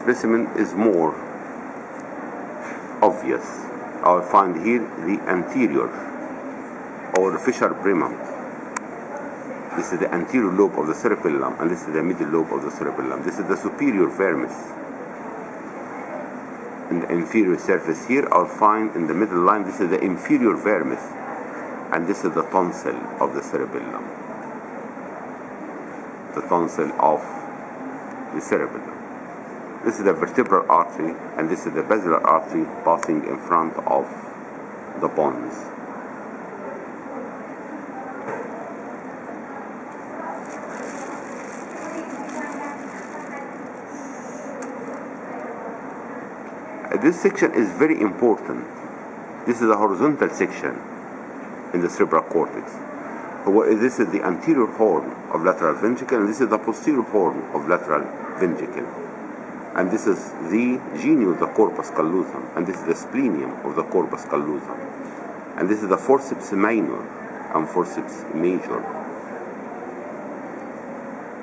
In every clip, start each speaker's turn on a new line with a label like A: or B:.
A: specimen is more obvious. I'll find here the anterior or Fisher Bremen. This is the anterior lobe of the cerebellum, and this is the middle lobe of the cerebellum. This is the superior vermis. In the inferior surface here, I'll find in the middle line, this is the inferior vermis, and this is the tonsil of the cerebellum. The tonsil of the cerebellum. This is the vertebral artery, and this is the basilar artery passing in front of the bones. This section is very important. This is a horizontal section in the cerebral cortex. This is the anterior horn of lateral ventricle, and this is the posterior horn of lateral ventricle. And this is the genius of the corpus callosum, and this is the splenium of the corpus callosum. And this is the forceps minor and forceps major.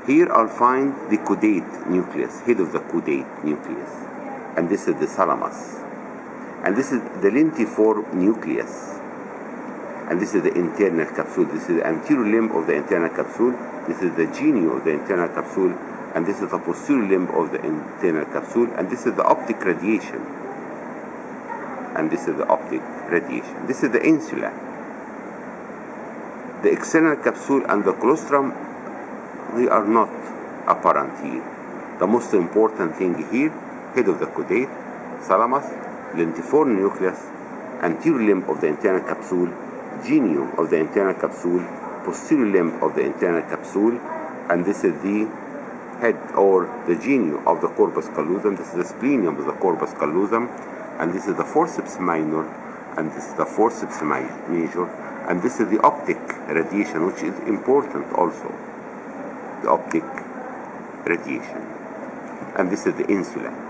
A: Here I'll find the caudate nucleus, head of the caudate nucleus. And this is the thalamus. And this is the lentiform nucleus. And this is the internal capsule. This is the anterior limb of the internal capsule. This is the genius of the internal capsule. And this is the posterior limb of the internal capsule. And this is the optic radiation. And this is the optic radiation. This is the insula. The external capsule and the colostrum, they are not apparent here. The most important thing here, head of the caudate, thalamus, lentiform nucleus, anterior limb of the internal capsule, genius of the internal capsule, posterior limb of the internal capsule, and this is the head or the genius of the corpus callosum. This is the splenium of the corpus callosum, and this is the forceps minor, and this is the forceps major, and this is the optic radiation, which is important also, the optic radiation, and this is the insula.